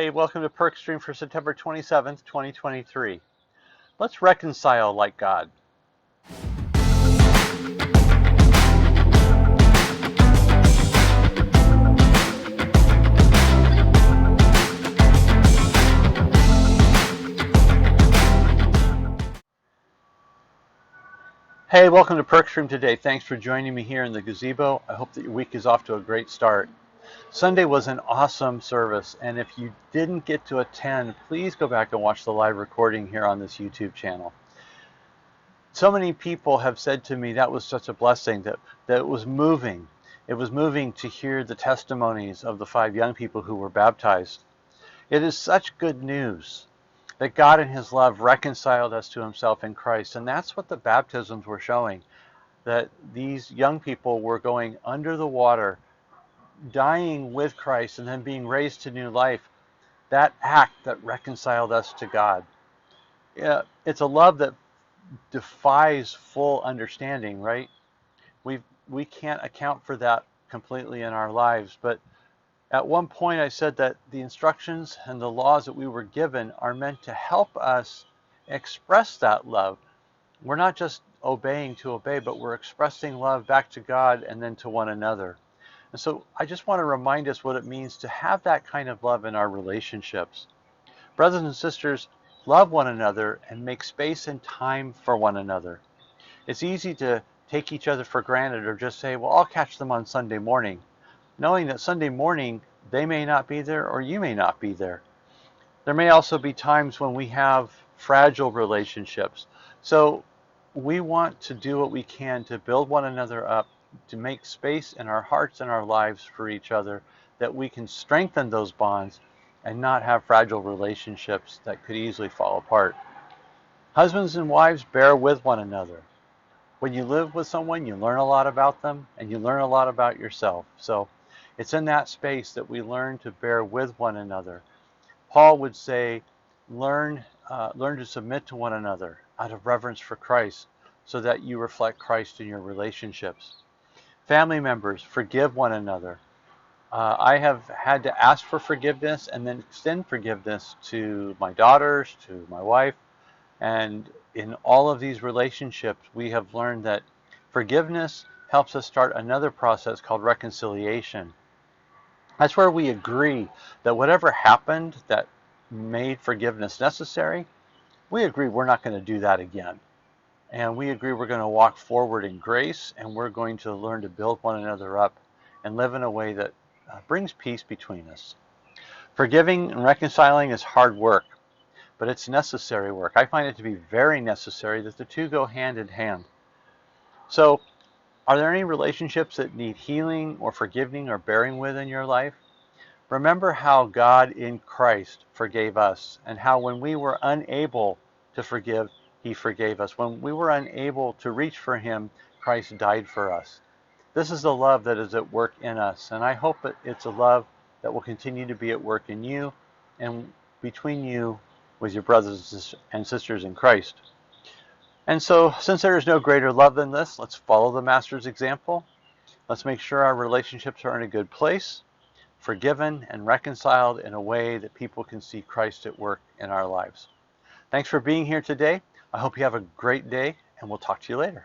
Hey, welcome to PerkStream for September 27th, 2023. Let's reconcile like God. Hey, welcome to PerkStream today. Thanks for joining me here in the gazebo. I hope that your week is off to a great start. Sunday was an awesome service, and if you didn't get to attend, please go back and watch the live recording here on this YouTube channel. So many people have said to me that was such a blessing, that it was moving. It was moving to hear the testimonies of the 5 young people who were baptized. It is such good news that God in his love reconciled us to himself in Christ. And that's what the baptisms were showing, that these young people were going under the water, dying with Christ, and then being raised to new life. That act that reconciled us to God. Yeah, it's a love that defies full understanding, right? We can't account for that completely in our lives, but at one point I said that the instructions and the laws that we were given are meant to help us express that love. We're not just obeying to obey, but we're expressing love back to God and then to one another. And so I just want to remind us what it means to have that kind of love in our relationships. Brothers and sisters, love one another and make space and time for one another. It's easy to take each other for granted or just say, well, I'll catch them on Sunday morning, knowing that Sunday morning they may not be there or you may not be there. There may also be times when we have fragile relationships. So we want to do what we can to build one another up, to make space in our hearts and our lives for each other, that we can strengthen those bonds and not have fragile relationships that could easily fall apart. Husbands and wives, bear with one another. When you live with someone, you learn a lot about them and you learn a lot about yourself. So it's in that space that we learn to bear with one another. Paul would say, learn to submit to one another out of reverence for Christ, so that you reflect Christ in your relationships. Family members, forgive one another. I have had to ask for forgiveness and then extend forgiveness to my daughters, to my wife, and in all of these relationships, we have learned that forgiveness helps us start another process called reconciliation. That's where we agree that whatever happened that made forgiveness necessary, we agree we're not going to do that again. And we agree we're going to walk forward in grace, and we're going to learn to build one another up and live in a way that brings peace between us. Forgiving and reconciling is hard work, but it's necessary work. I find it to be very necessary that the two go hand in hand. So, are there any relationships that need healing or forgiving or bearing with in your life? Remember how God in Christ forgave us, and how when we were unable to forgive, he forgave us. When we were unable to reach for him, Christ died for us. This is the love that is at work in us, and I hope that it's a love that will continue to be at work in you and between you with your brothers and sisters in Christ. And so, since there is no greater love than this, let's follow the Master's example. Let's make sure our relationships are in a good place, forgiven and reconciled in a way that people can see Christ at work in our lives. Thanks for being here today. I hope you have a great day, and we'll talk to you later.